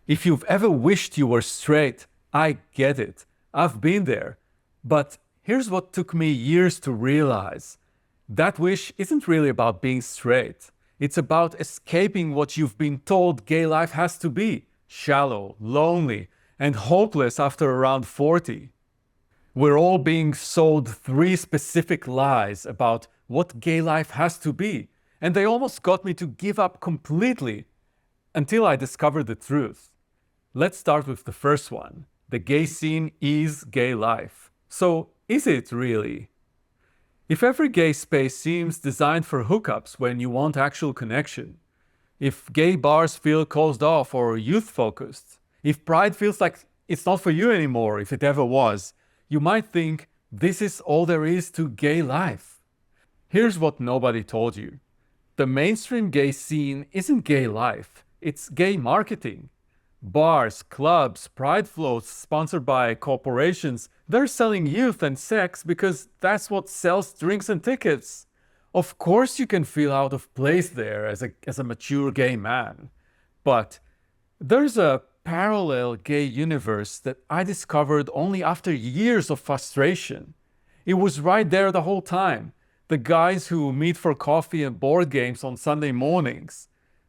If you've ever wished you were straight, I get it. I've been there. But here's what took me years to realize. That wish isn't really about being straight. It's about escaping what you've been told gay life has to be: shallow, lonely, and hopeless after around 40. We're all being sold three specific lies about what gay life has to be, and they almost got me to give up completely until I discovered the truth. Let's start with the first one. The gay scene is gay life. So, is it really? If every gay space seems designed for hookups when you want actual connection, if gay bars feel closed off or youth-focused, if pride feels like it's not for you anymore, if it ever was, you might think this is all there is to gay life. Here's what nobody told you. The mainstream gay scene isn't gay life, it's gay marketing. Bars, clubs, pride floats sponsored by corporations, they're selling youth and sex because that's what sells drinks and tickets. Of course you can feel out of place there as a mature gay man. But there's a parallel gay universe that I discovered only after years of frustration. It was right there the whole time. The guys who meet for coffee and board games on Sunday mornings.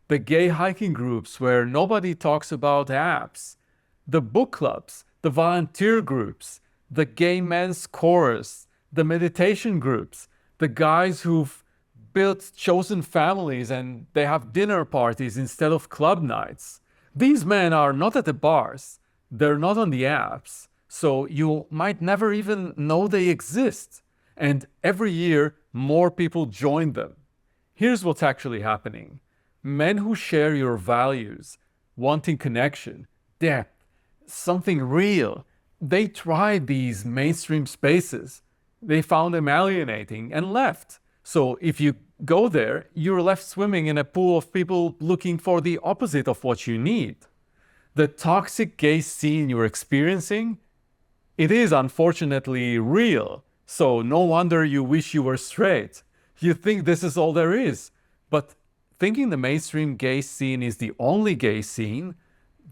The gay hiking groups where nobody talks about apps. The book clubs, the volunteer groups, the gay men's chorus, the meditation groups, the guys who've built chosen families and they have dinner parties instead of club nights. These men are not at the bars, they're not on the apps, so you might never even know they exist. And every year, more people join them. Here's what's actually happening. Men who share your values, wanting connection, depth, something real, they tried these mainstream spaces. They found them alienating and left. So if you go there, you're left swimming in a pool of people looking for the opposite of what you need. The toxic gay scene you're experiencing, it is unfortunately real. So no wonder you wish you were straight. You think this is all there is. But thinking the mainstream gay scene is the only gay scene,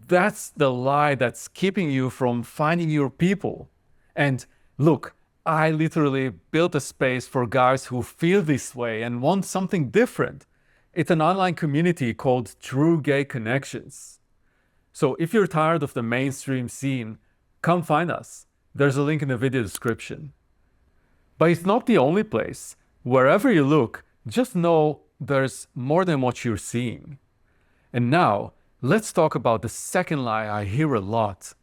that's the lie that's keeping you from finding your people. And look, I literally built a space for guys who feel this way and want something different. It's an online community called True Gay Connections. So if you're tired of the mainstream scene, come find us. There's a link in the video description. But it's not the only place. Wherever you look, just know there's more than what you're seeing. And now, let's talk about the second lie I hear a lot.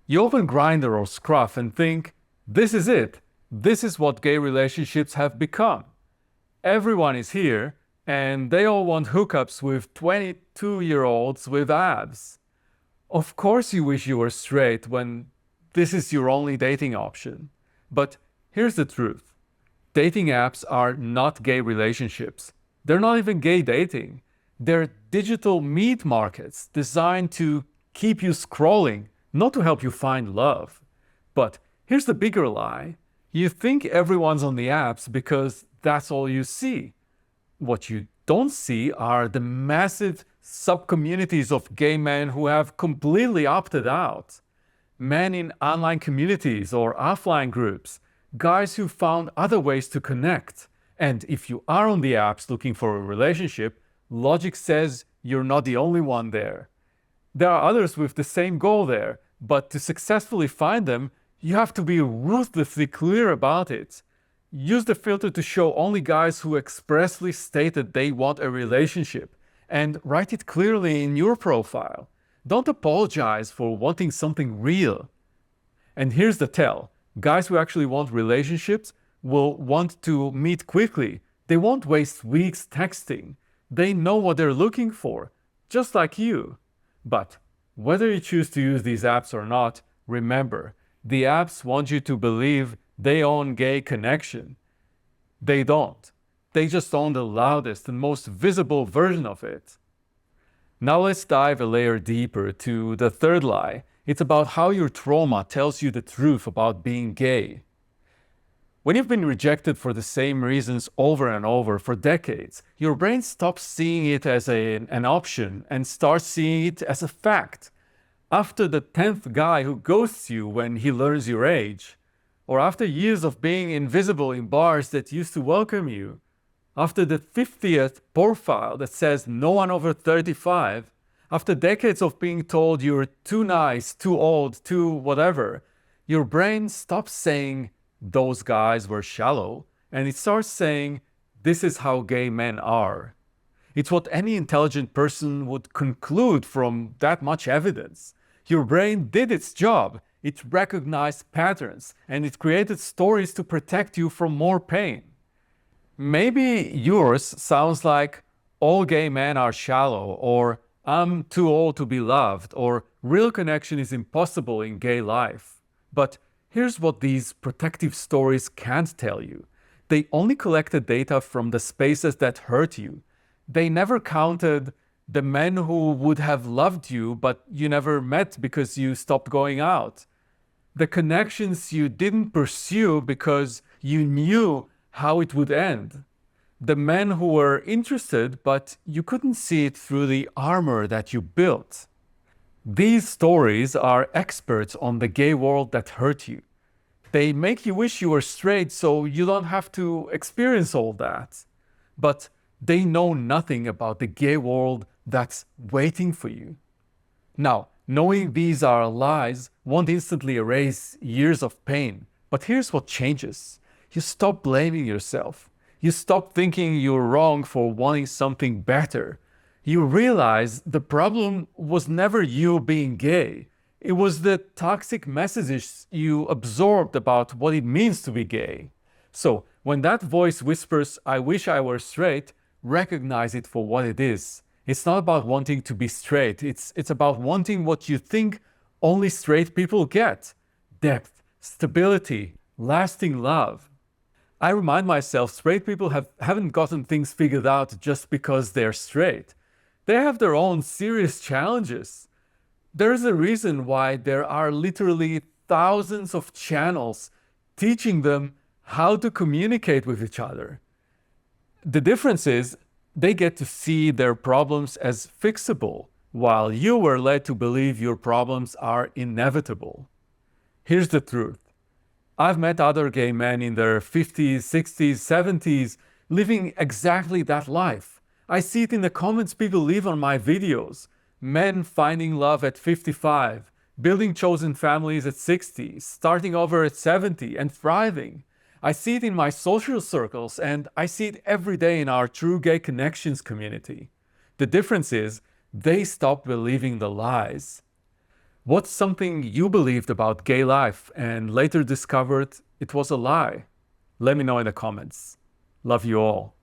You open Grindr or Scruff and think, this is it. This is what gay relationships have become. Everyone is here, and they all want hookups with 22-year-olds with abs. Of course you wish you were straight when this is your only dating option. But here's the truth. Dating apps are not gay relationships. They're not even gay dating. They're digital meat markets designed to keep you scrolling, not to help you find love. But here's the bigger lie. You think everyone's on the apps because that's all you see. What you don't see are the massive sub-communities of gay men who have completely opted out. Men in online communities or offline groups, guys who found other ways to connect. And if you are on the apps looking for a relationship, logic says you're not the only one there. There are others with the same goal there, but to successfully find them, you have to be ruthlessly clear about it. Use the filter to show only guys who expressly stated they want a relationship, and write it clearly in your profile. Don't apologize for wanting something real. And here's the tell. Guys who actually want relationships will want to meet quickly. They won't waste weeks texting. They know what they're looking for, just like you. But whether you choose to use these apps or not, remember, the apps want you to believe they own gay connection. They don't. They just own the loudest and most visible version of it. Now let's dive a layer deeper to the third lie. It's about how your trauma tells you the truth about being gay. When you've been rejected for the same reasons over and over for decades, your brain stops seeing it as an option and starts seeing it as a fact. After the 10th guy who ghosts you when he learns your age, or after years of being invisible in bars that used to welcome you, after the 50th profile that says no one over 35, after decades of being told you're too nice, too old, too whatever, your brain stops saying those guys were shallow and it starts saying this is how gay men are. It's what any intelligent person would conclude from that much evidence. Your brain did its job. It recognized patterns and it created stories to protect you from more pain. Maybe yours sounds like all gay men are shallow, or I'm too old to be loved, or real connection is impossible in gay life. But here's what these protective stories can't tell you. They only collected data from the spaces that hurt you. They never counted the men who would have loved you, but you never met because you stopped going out. The connections you didn't pursue because you knew how it would end. The men who were interested, but you couldn't see it through the armor that you built. These stories are experts on the gay world that hurt you. They make you wish you were straight so you don't have to experience all that. But they know nothing about the gay world that's waiting for you. Now, knowing these are lies won't instantly erase years of pain. But here's what changes. You stop blaming yourself. You stop thinking you're wrong for wanting something better. You realize the problem was never you being gay. It was the toxic messages you absorbed about what it means to be gay. So when that voice whispers, I wish I were straight, recognize it for what it is. It's not about wanting to be straight. It's about wanting what you think only straight people get. Depth, stability, lasting love. I remind myself straight people haven't gotten things figured out just because they're straight. They have their own serious challenges. There's a reason why there are literally thousands of channels teaching them how to communicate with each other. The difference is they get to see their problems as fixable, while you were led to believe your problems are inevitable. Here's the truth. I've met other gay men in their 50s, 60s, 70s living exactly that life. I see it in the comments people leave on my videos. Men finding love at 55, building chosen families at 60, starting over at 70 and thriving. I see it in my social circles and I see it every day in our True Gay Connections community. The difference is they stopped believing the lies. What's something you believed about gay life and later discovered it was a lie? Let me know in the comments. Love you all.